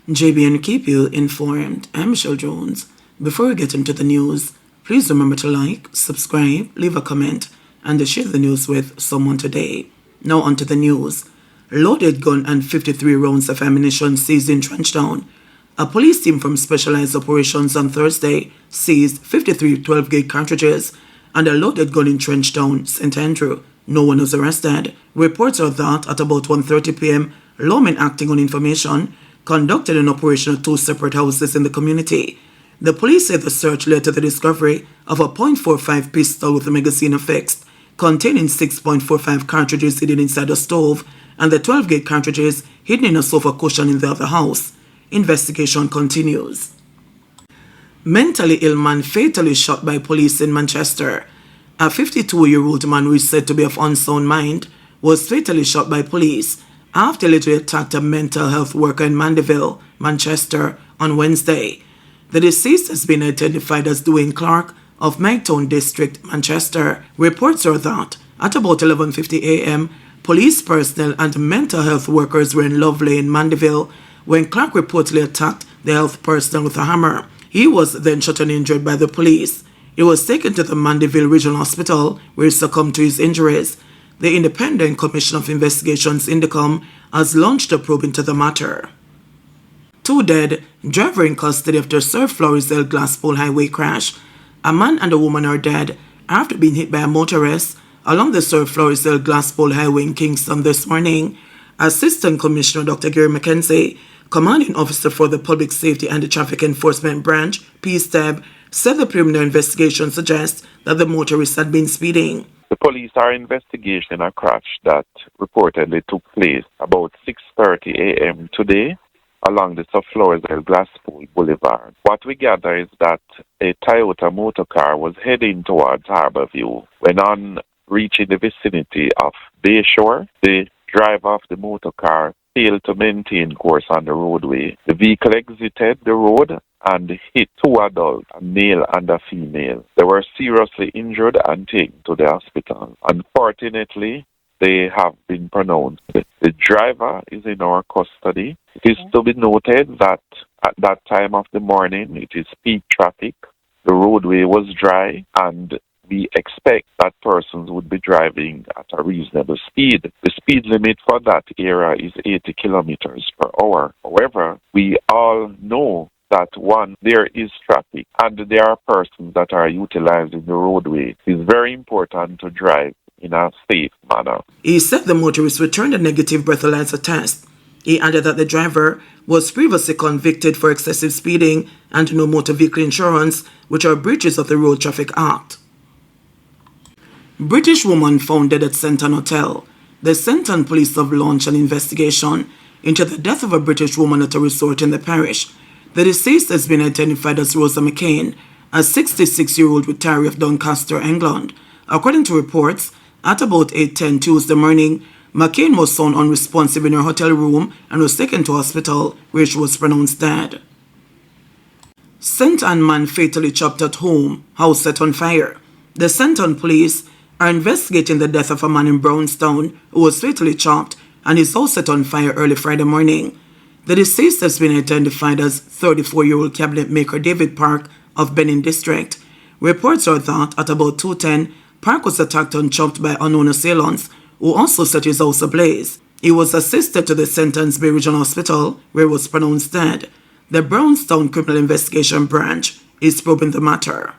JBNN keep you informed. I'm Michelle Jones. Before we get into the news, please remember to like, subscribe, leave a comment, and to share the news with someone today. Now onto the news. Loaded gun and 53 rounds of ammunition seized in Trenchtown. A police team from Specialized Operations on Thursday seized 53 12-gauge cartridges and a loaded gun in Trenchtown, St. Andrew. No one was arrested. Reports are that at about 1:30 p.m., lawmen acting on information conducted an operation at two separate houses in the community. The police said the search led to the discovery of a .45 pistol with a magazine affixed, containing 6.45 cartridges hidden inside a stove, and the 12-gauge cartridges hidden in a sofa cushion in the other house. Investigation continues. Mentally ill man fatally shot by police in Manchester. A 52-year-old man who is said to be of unsound mind was fatally shot by police after he allegedly attacked a mental health worker in Mandeville, Manchester, on Wednesday. The deceased has been identified as Dwayne Clark of Magtown District, Manchester. Reports are that at about 11:50 a.m., police personnel and mental health workers were in Love Lane, Mandeville, when Clark reportedly attacked the health personnel with a hammer. He was then shot and injured by the police. He was taken to the Mandeville Regional Hospital, where he succumbed to his injuries. The Independent Commission of Investigations Indicom has launched a probe into the matter. Two dead, driver in custody after Sir Floresdale Glasspool Highway crash. A man and a woman are dead after being hit by a motorist along the Sir Floresdale Glasspool Highway in Kingston this morning. Assistant Commissioner Dr. Gary McKenzie, Commanding Officer for the Public Safety and the Traffic Enforcement Branch, PSTEB, said the preliminary investigation suggests that the motorist had been speeding. The police are investigating a crash that reportedly took place about 6:30 a.m. today along the Sir Floresdale Glasspool Boulevard. What we gather is that a Toyota motor car was heading towards Harborview. When on reaching the vicinity of Bayshore, the driver of the motor car failed to maintain course on the roadway. The vehicle exited the road and hit two adults, a male and a female. They were seriously injured and taken to the hospital. Unfortunately, they have been pronounced. The driver is in our custody. It is to be noted that at that time of the morning, it is peak traffic. The roadway was dry, and we expect that persons would be driving at a reasonable speed. The speed limit for that area is 80 kilometers per hour. However, we all know that one, there is traffic and there are persons that are utilizing the roadway. It is very important to drive in a safe manner. He said the motorist returned a negative breathalyzer test. He added that the driver was previously convicted for excessive speeding and no motor vehicle insurance, which are breaches of the Road Traffic Act. British woman found dead at Senton Hotel. The Senton police have launched an investigation into the death of a British woman at a resort in the parish. The deceased has been identified as Rosa McCain, a 66-year-old retiree of Doncaster, England. According to reports, at about 8:10 Tuesday morning, McCain was found unresponsive in her hotel room and was taken to hospital, where she was pronounced dead. Senton man fatally chopped at home, house set on fire. The Senton police are investigating the death of a man in Brownstown who was fatally chopped and his house set on fire early Friday morning. The deceased has been identified as 34-year-old cabinet maker David Park of Benin District. Reports are that at about 2:10, Park was attacked and chopped by unknown assailants who also set his house ablaze. He was assisted to the Sentons Bay Regional Hospital, where he was pronounced dead. The Brownstown Criminal Investigation Branch is probing the matter.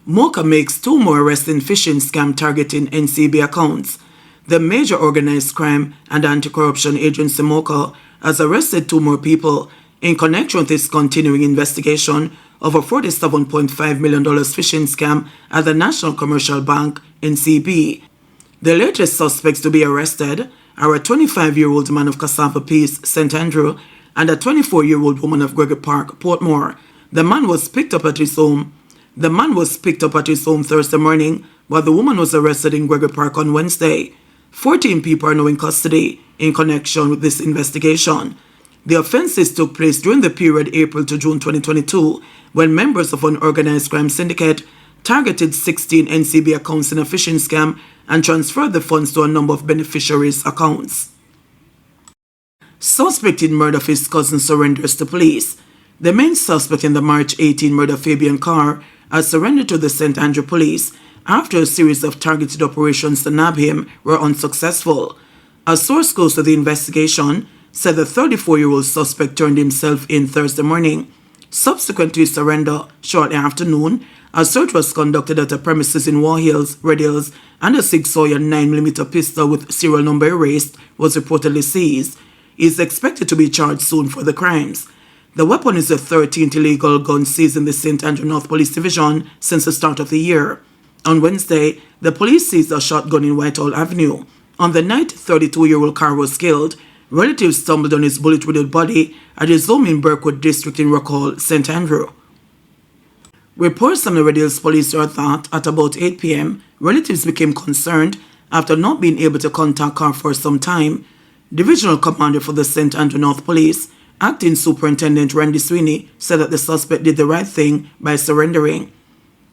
Mocha makes two more arrests in phishing scam targeting NCB accounts. The major organized crime and anti-corruption agency Mocha has arrested two more people in connection with its continuing investigation of a $47.5 million phishing scam at the National Commercial Bank, NCB. The latest suspects to be arrested are a 25-year-old man of Cassava Peace, St. Andrew, and a 24-year-old woman of Gregory Park, Portmore. The man was picked up at his home Thursday morning, while the woman was arrested in Gregory Park on Wednesday. 14 people are now in custody in connection with this investigation. The offenses took place during the period April to June 2022, when members of an organized crime syndicate targeted 16 NCB accounts in a phishing scam and transferred the funds to a number of beneficiaries' accounts. Suspect in murder of his cousin surrenders to police. The main suspect in the March 18 murder of Fabian Carr has surrendered to the St. Andrew police after a series of targeted operations to nab him were unsuccessful. A source close to the investigation said the 34-year-old suspect turned himself in Thursday morning. Subsequent to his surrender shortly after noon, a search was conducted at a premises in War Hills, Red Hills, and a 6-Sawyer 9mm pistol with serial number erased was reportedly seized. He is expected to be charged soon for the crimes. The weapon is the 13th illegal gun seized in the St. Andrew North Police Division since the start of the year. On Wednesday, the police seized a shotgun in Whitehall Avenue. On the night 32-year-old Carr was killed, relatives stumbled on his bullet-riddled body at his home in Burkwood District in Rockall, St. Andrew. Reports from the Red Hills Police are that at about 8 p.m., relatives became concerned after not being able to contact Carr for some time. Divisional Commander for the St. Andrew North Police, Acting Superintendent Randy Sweeney, said that the suspect did the right thing by surrendering.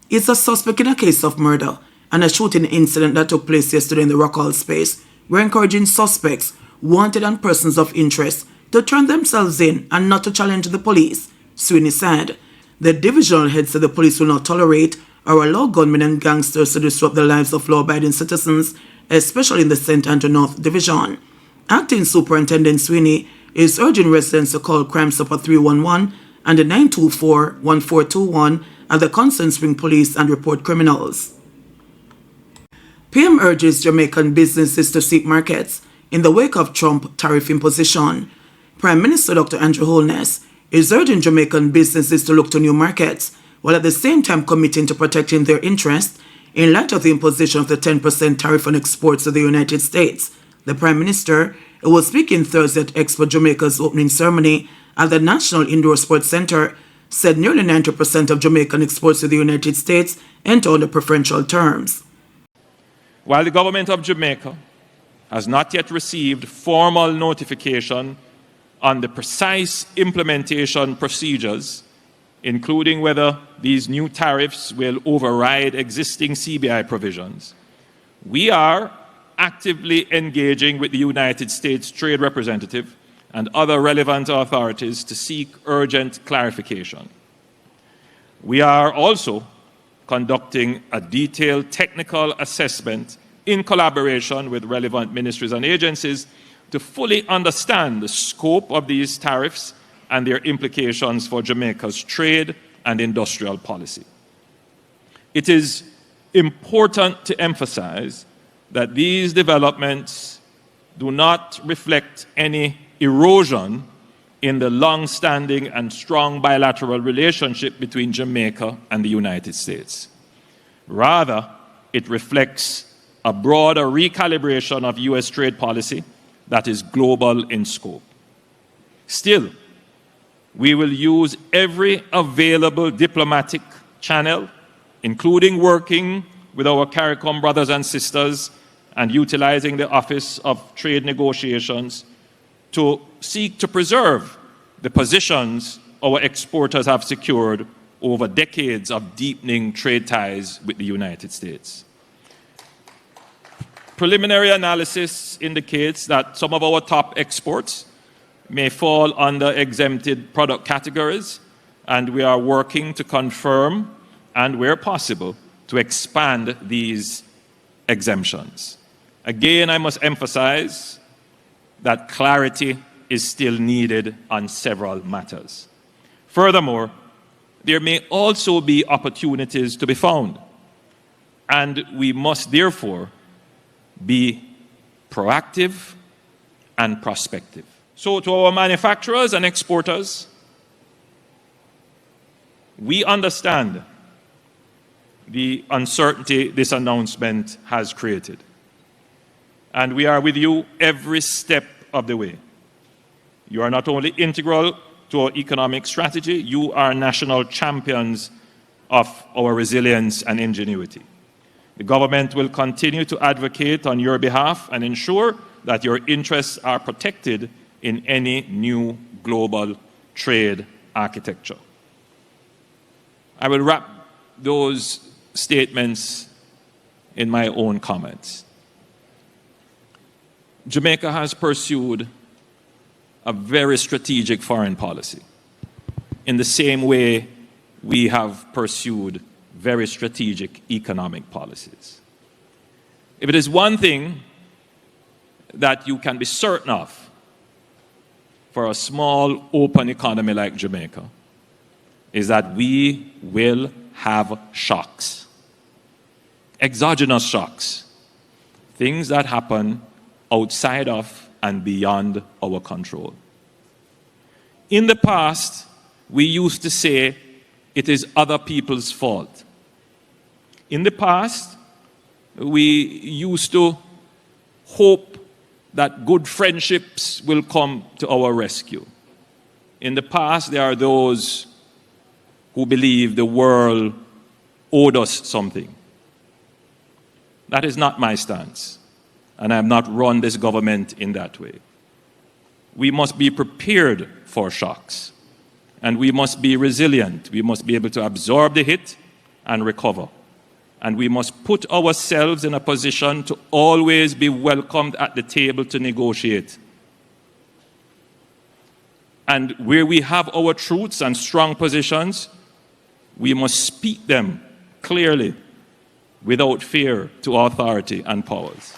He's a suspect in a case of murder and a shooting incident that took place yesterday in the Rockall space. We're encouraging suspects, wanted and persons of interest to turn themselves in and not to challenge the police, Sweeney said. The divisional head said the police will not tolerate or allow gunmen and gangsters to disrupt the lives of law-abiding citizens, especially in the St. Andrew North Division. Acting Superintendent Sweeney is urging residents to call Crime Stopper 311 and the 924-1421 at the Constant Spring Police and report criminals. PM urges Jamaican businesses to seek markets in the wake of Trump tariff imposition. Prime Minister Dr. Andrew Holness is urging Jamaican businesses to look to new markets, while at the same time committing to protecting their interests in light of the imposition of the 10% tariff on exports to the United States. The Prime Minister, who was speaking Thursday at Expo Jamaica's opening ceremony at the National Indoor Sports Centre, said nearly 90% of Jamaican exports to the United States enter under preferential terms. While the government of Jamaica has not yet received formal notification on the precise implementation procedures, including whether these new tariffs will override existing CBI provisions, we are actively engaging with the United States Trade Representative and other relevant authorities to seek urgent clarification. We are also conducting a detailed technical assessment in collaboration with relevant ministries and agencies to fully understand the scope of these tariffs and their implications for Jamaica's trade and industrial policy. It is important to emphasize that these developments do not reflect any erosion in the long-standing and strong bilateral relationship between Jamaica and the United States. Rather, it reflects a broader recalibration of U.S. trade policy that is global in scope. Still, we will use every available diplomatic channel, including working with our CARICOM brothers and sisters and utilizing the Office of Trade Negotiations to seek to preserve the positions our exporters have secured over decades of deepening trade ties with the United States. Preliminary analysis indicates that some of our top exports may fall under exempted product categories, and we are working to confirm and, where possible, to expand these exemptions. Again, I must emphasize that clarity is still needed on several matters. Furthermore, there may also be opportunities to be found, and we must therefore be proactive and prospective. So to our manufacturers and exporters, we understand the uncertainty this announcement has created. And we are with you every step of the way. You are not only integral to our economic strategy, you are national champions of our resilience and ingenuity. The government will continue to advocate on your behalf and ensure that your interests are protected in any new global trade architecture. I will wrap those statements in my own comments. Jamaica has pursued a very strategic foreign policy, in the same way we have pursued very strategic economic policies. If it is one thing that you can be certain of for a small, open economy like Jamaica, is that we will have shocks, exogenous shocks, things that happen outside of and beyond our control. In the past, we used to say it is other people's fault. In the past, we used to hope that good friendships will come to our rescue. In the past, there are those who believe the world owed us something. That is not my stance, and I have not run this government in that way. We must be prepared for shocks, and we must be resilient. We must be able to absorb the hit and recover. And we must put ourselves in a position to always be welcomed at the table to negotiate. And where we have our truths and strong positions, we must speak them clearly, without fear to authority and powers.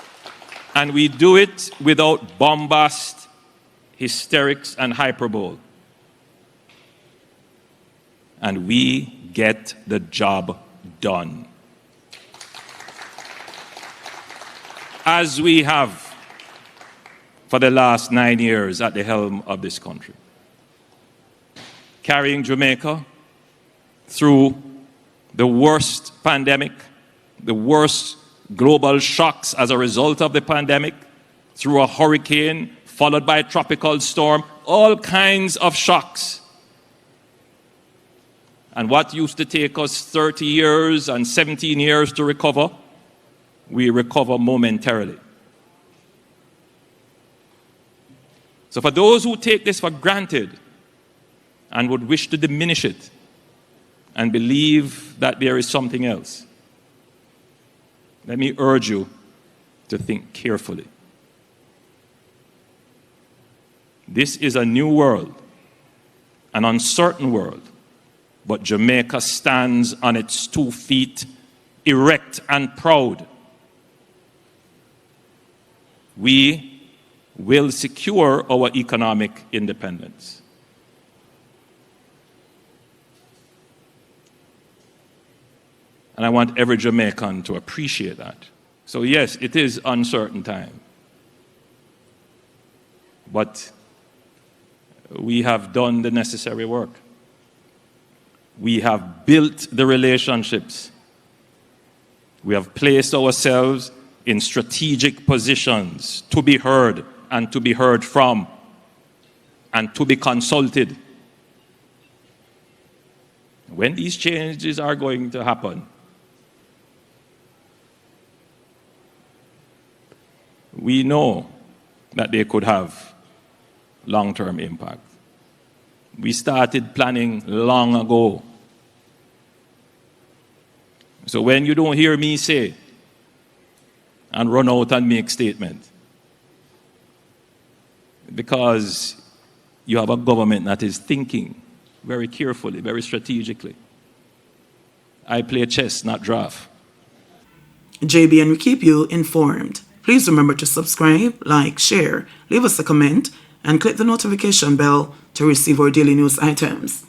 And we do it without bombast, hysterics, and hyperbole. And we get the job done. As we have for the last 9 years at the helm of this country, carrying Jamaica through the worst pandemic, the worst global shocks as a result of the pandemic, through a hurricane followed by a tropical storm, all kinds of shocks. And what used to take us 30 years and 17 years to recover, we recover momentarily. So for those who take this for granted and would wish to diminish it and believe that there is something else, let me urge you to think carefully. This is a new world, an uncertain world, but Jamaica stands on its 2 feet, erect and proud. We will secure our economic independence. And I want every Jamaican to appreciate that. So yes, it is uncertain time. But we have done the necessary work. We have built the relationships. We have placed ourselves in strategic positions to be heard and to be heard from and to be consulted. When these changes are going to happen, we know that they could have long-term impact. We started planning long ago. So when you don't hear me say and run out and make statement, because you have a government that is thinking very carefully, very strategically. I play chess, not draft. JBN will keep you informed. Please remember to subscribe, like, share, leave us a comment, and click the notification bell to receive our daily news items.